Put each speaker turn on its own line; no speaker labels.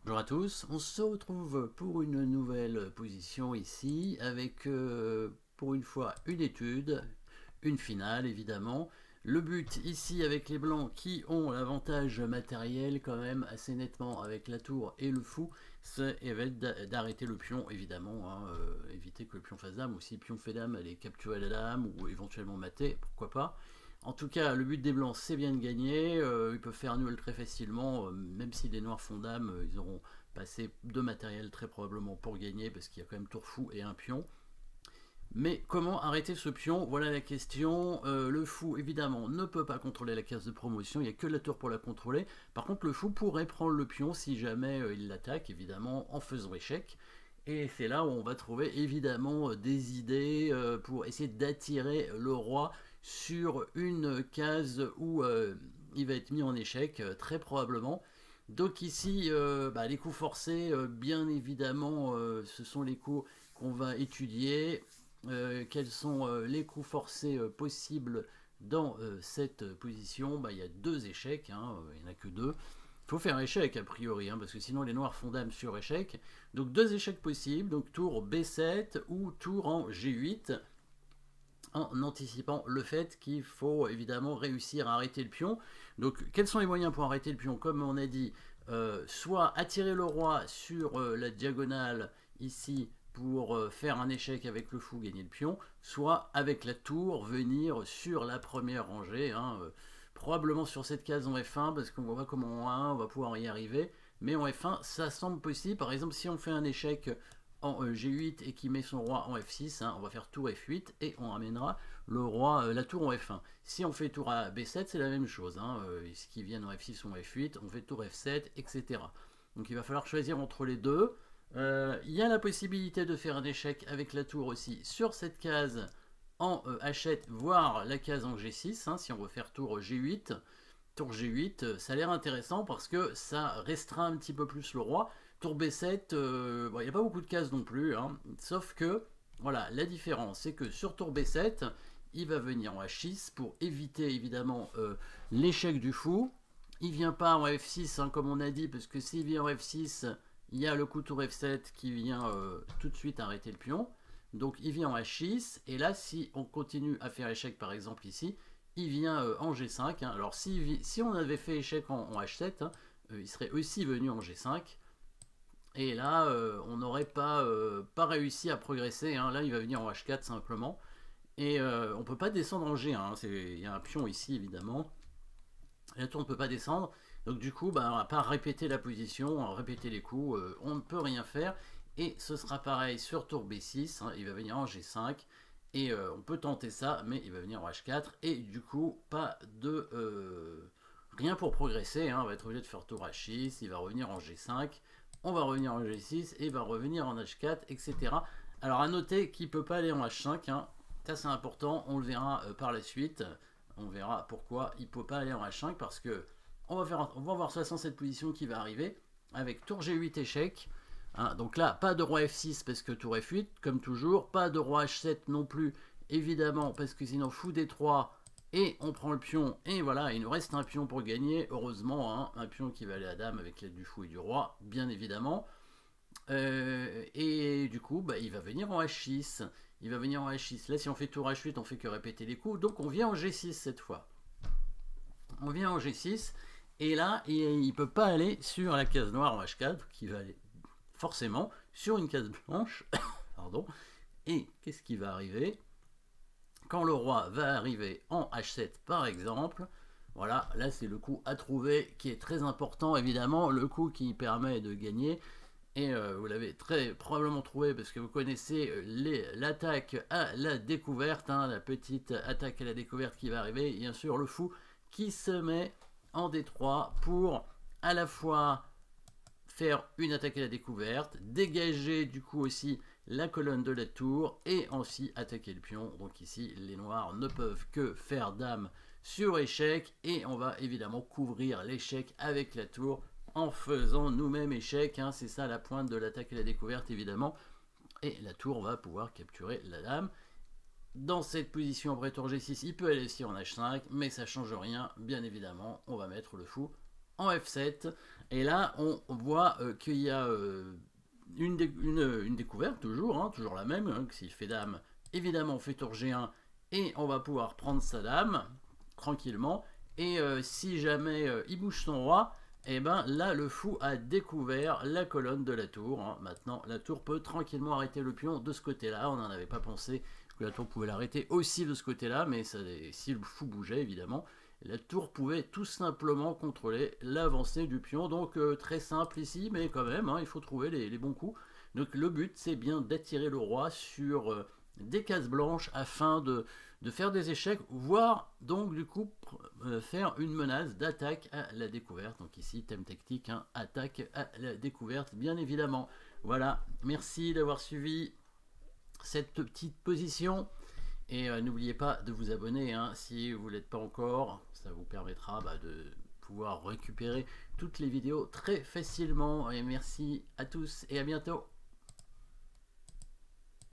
Bonjour à tous, on se retrouve pour une nouvelle position ici avec pour une fois une étude, une finale évidemment. Le but ici avec les blancs qui ont l'avantage matériel quand même assez nettement avec la tour et le fou, c'est d'arrêter le pion évidemment, hein, éviter que le pion fasse dame, ou si le pion fait dame, aller capturer la dame ou éventuellement mater, pourquoi pas. En tout cas, le but des blancs, c'est bien de gagner. Ils peuvent faire nul très facilement, même si les noirs font dame, ils auront passé de matériel très probablement pour gagner, parce qu'il y a quand même tour fou et un pion. Mais comment arrêter ce pion? Voilà la question. Le fou, évidemment, ne peut pas contrôler la case de promotion, il n'y a que la tour pour la contrôler. Par contre, le fou pourrait prendre le pion si jamais il l'attaque, évidemment, en faisant échec. Et c'est là où on va trouver évidemment des idées pour essayer d'attirer le roi sur une case où il va être mis en échec, très probablement. Donc ici, les coups forcés, bien évidemment, ce sont les coups qu'on va étudier. Quels sont les coups forcés possibles dans cette position? Il y a deux échecs, hein, il n'y en a que deux. Il faut faire échec a priori, hein, parce que sinon les noirs font dame sur échec. Donc deux échecs possibles, donc tour B7 ou tour en G8, en anticipant le fait qu'il faut évidemment réussir à arrêter le pion. Donc quels sont les moyens pour arrêter le pion? Comme on a dit, soit attirer le roi sur la diagonale ici pour faire un échec avec le fou, gagner le pion, soit avec la tour venir sur la première rangée, hein, probablement sur cette case en F1, parce qu'on voit comme en 1 on va pouvoir y arriver, mais en F1 ça semble possible. Par exemple, si on fait un échec en G8 et qui met son roi en F6, hein, on va faire tour F8 et on ramènera le roi, la tour en F1. Si on fait tour à B7, c'est la même chose, hein, ce qui viennent en F6 ou en F8, on fait tour F7, etc. Donc il va falloir choisir entre les deux. Il y a la possibilité de faire un échec avec la tour aussi sur cette case en H7, voire la case en G6, hein, si on veut faire tour G8. Tour G8, ça a l'air intéressant parce que ça restreint un petit peu plus le roi. Tour B7, il n'y a pas beaucoup de cases non plus, hein, sauf que, voilà, la différence, c'est que sur tour B7, il va venir en H6 pour éviter évidemment l'échec du fou. Il vient pas en F6, hein, comme on a dit, parce que s'il vient en F6, il y a le coup tour F7 qui vient tout de suite arrêter le pion. Donc il vient en H6, et là, si on continue à faire échec, par exemple ici, il vient en G5. Hein. Alors si on avait fait échec en H7, hein, il serait aussi venu en G5. Et là, on n'aurait pas réussi à progresser. Hein. Là, il va venir en H4 simplement. Et on ne peut pas descendre en G1. Hein. Il y a un pion ici, évidemment. La tour ne peut pas descendre. Donc du coup, on va pas répéter la position, répéter les coups. On ne peut rien faire. Et ce sera pareil sur tour B6. Hein. Il va venir en G5. Et on peut tenter ça, mais il va venir en H4. Et du coup, pas de... rien pour progresser. Hein. On va être obligé de faire tour H6. Il va revenir en G5. On va revenir en G6 et va revenir en H4, etc. Alors à noter qu'il ne peut pas aller en H5, hein. Ça c'est important, on le verra par la suite. On verra pourquoi il ne peut pas aller en H5, parce que on va voir de toute façon cette position qui va arriver, avec tour G8 échec. Hein, donc là, pas de roi F6 parce que tour F8, comme toujours. Pas de roi H7 non plus, évidemment, parce que sinon fou D3 et on prend le pion, et voilà, il nous reste un pion pour gagner, heureusement, hein, un pion qui va aller à dame avec l'aide du fou et du roi, bien évidemment. Et du coup, il va venir en H6. Il va venir en H6. Là, si on fait tour H8, on fait que répéter les coups. Donc, on vient en G6 cette fois. On vient en G6. Et là, il ne peut pas aller sur la case noire en H4, qui va aller forcément sur une case blanche. Pardon. Et qu'est-ce qui va arriver? Quand le roi va arriver en H7 par exemple, voilà, là c'est le coup à trouver qui est très important, évidemment, le coup qui permet de gagner. Et vous l'avez très probablement trouvé parce que vous connaissez l'attaque à la découverte, hein, la petite attaque à la découverte qui va arriver. Et bien sûr, le fou qui se met en D3 pour à la fois faire une attaque à la découverte, dégager du coup aussi la colonne de la tour et aussi attaquer le pion. Donc ici, les noirs ne peuvent que faire dame sur échec et on va évidemment couvrir l'échec avec la tour en faisant nous-mêmes échec. Hein, c'est ça la pointe de l'attaque à la découverte évidemment. Et la tour va pouvoir capturer la dame. Dans cette position après tour G6, il peut aller aussi en H5, mais ça change rien, bien évidemment. On va mettre le fou en F7. Et là, on voit qu'il y a une découverte, toujours, hein, toujours la même. Hein, s'il fait dame, évidemment, on fait tour G1 et on va pouvoir prendre sa dame tranquillement. Et si jamais il bouge son roi, et ben là, le fou a découvert la colonne de la tour. Hein. Maintenant, la tour peut tranquillement arrêter le pion de ce côté-là. On n'en avait pas pensé que la tour pouvait l'arrêter aussi de ce côté-là, mais ça, si le fou bougeait, évidemment, la tour pouvait tout simplement contrôler l'avancée du pion. Donc très simple ici, mais quand même, hein, il faut trouver les bons coups. Donc le but, c'est bien d'attirer le roi sur des cases blanches afin de faire des échecs, voire donc du coup faire une menace d'attaque à la découverte. Donc ici, thème tactique, hein, attaque à la découverte, bien évidemment. Voilà, merci d'avoir suivi cette petite position. Et n'oubliez pas de vous abonner hein, si vous ne l'êtes pas encore. Ça vous permettra de pouvoir récupérer toutes les vidéos très facilement. Et merci à tous et à bientôt.